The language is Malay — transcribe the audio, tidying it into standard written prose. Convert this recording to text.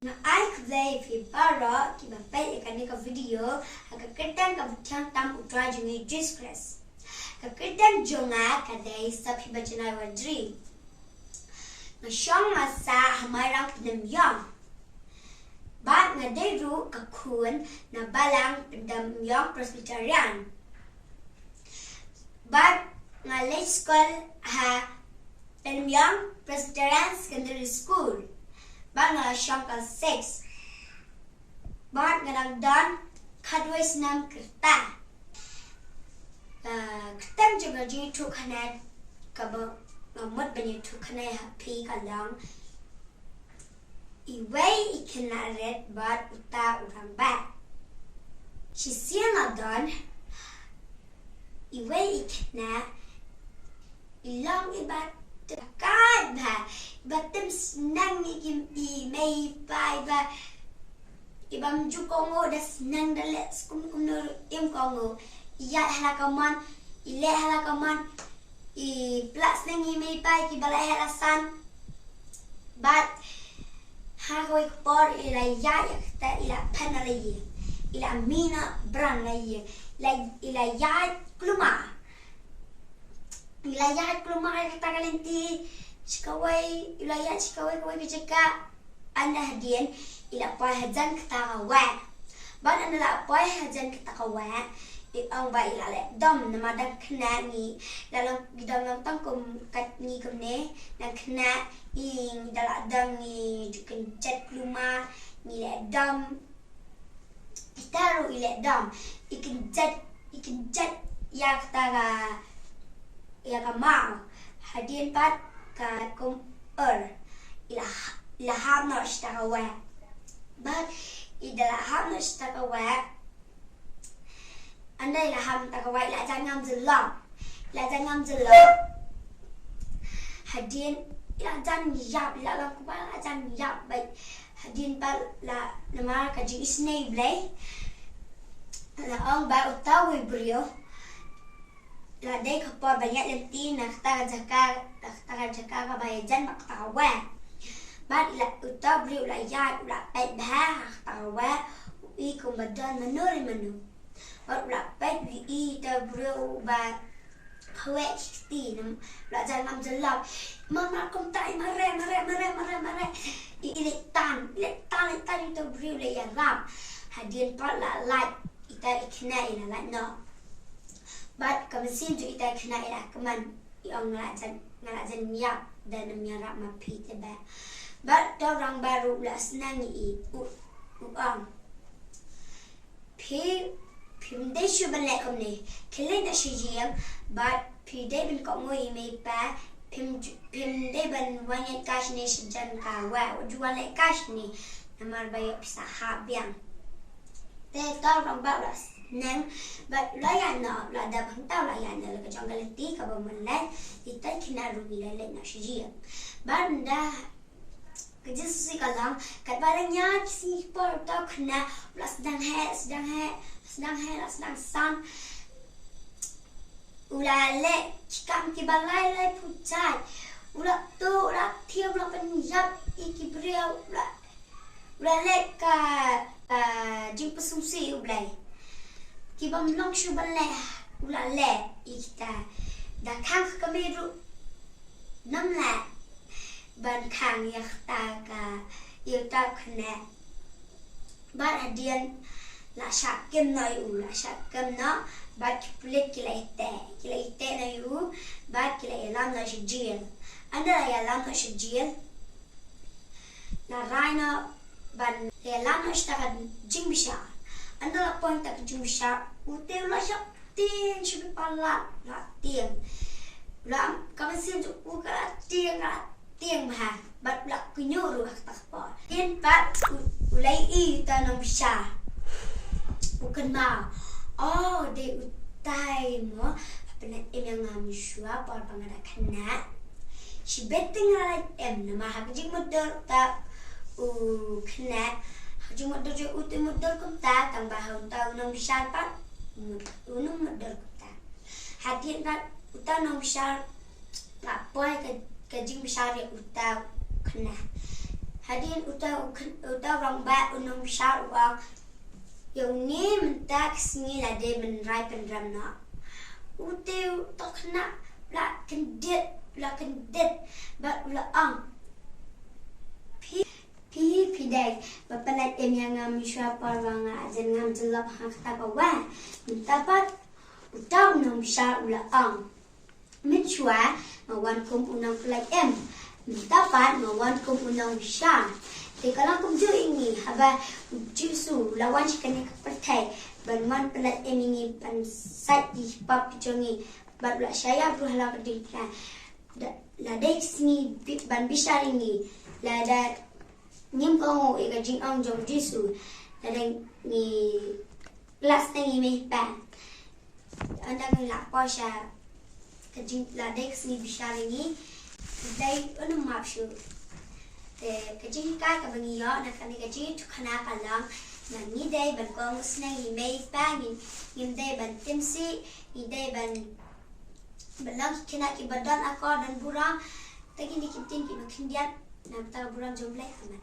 Ai today fi para ki ba pe ka ni ka video ka ketan ka butang tam utra jungi disgrace ka ketan jonga ka dei sa phi bachana wa dri na shong ma sa hamarang pnem yang ba nga dei ru ka khun na balang pdam yang presbyterian ba nga late school ha pdam yang presbyterian secondary school ba nga shangkal 6 ba nga nagdan kadway sinang kerta kertan juga ji tu khanan ka ba ngamot bani tu khanai happy kalang iway ikinaret ba uta urang ba si siang adan iway ikna ilang ibat kad ba batem senang ikim I may pai ba ibam ju kongo da senang da let's kum nur im kongo ya halakaman ile halakaman I plus nang I may pai ki bala halasan but ha koi por ila ya ta ila panala ye ila mina brang la ye ila ya kluma wilayah kelumah kata kalenti cikawai wilayah cikawai kawai bijaka anda hadian ila pai hajan kata kawa ban anda la pai hajan kata kawa ang ba ila le dom nama dak kena ni dalam dalam tangkum kat ni kemne nak kena ing dalam dang ni kencet kelumah ni le dom taruh ila dom ikenjat ya kata ya kamau hadian pat ka kum ila hamno istakawa but idala hamno istakawa anda ila ham takawa ila jangan jelam hadian ila jan yap ila lam kubala jan yap baik hadian pat la nama kaji isnei blay la ang ba utawi brio la dei kapor banyak lenti nak ta jaka ka bayajan mak tawa bat la uta bri la ya la pet ba tawa I kum badan manuri manu bat la pet I ta bri ba khwe ti nam la janam jelap mama kum tai mare I tan ta bri la ya ram hadian pat la light ita ikna ila la no but kami sim tu ita kena ira keman yang ngalajan yap dan miarap mapi teba but orang baru la senang I uang pi mde shu balek komne kelen da shijiam but pi de bin ko ngoi me pa pim de ban wanya cash ni sejan ka wa jual le cash ni namar bayo pisa habiang te orang baru nang but layan na la da bantau layan na ka jangal ti ka ba manlan ita kina rugi la na shijia banda ka jisi ka lang ka parang nya si por ta kna plus dang he san ula le chikam ki balai le puchai ula tu ula thiam la panjab ikibria ula le ka jimpasumsi ublai kibam long shu balai ula le ikita da khang kameru namla ban khang yakta ka yota khne bar hadian la shakem noi ula shakem na bat plik kilaite na yu bat kilalam na shijil anda ya lam na shijil na raina ban ya lam na shtaga jimbisha anda la point tak jumsha utel la shap ting shubi pala la ting la kami sim tu ukala ting ha bat blak kunyuru tak pa tin pat ulai I tanam sha bukan ma oh de utai mo apna emang amshua par pangada khana si betting ala nama hakjing modal ta khana Jung modal je uti modal kumta tang bahau tau nong bisar pat unung modal kumta hadian pat uta nong bisar la poi ka jing bisar ya uta kena hadin uta orang ba unong syar uang yang ni mentak sini lah dia menrai pendram nak uteu tak kena la kendit bat ula ang pi dai bapalat em yang ngam syapa wang ajan ngam jelap hang kata bawa mentapat utam nom syar ula ang menchua mawan kum unang pelat em dapat mawan kum unang syar thì kalau kum ju ini haba jisu lawan kena kepertai banwan pelat em ini pan sat di pap jongi bat ula saya berhala kediklah la dek sini ban bisar ini la da nim kau ega jing ang jong jisu la ni kelas ni meh pa anda ngelak pasha kajing la dek sini bisar ini dai anu mapshu te kajing ka ka bangi yo na kan kajing tukana kalang na ni dai ban kong snai meh pa ni dai ban timsi ni dai ban belang kena ki badan akor dan burang tagi ni kitin ki makin dia nak tahu burang jomblai aman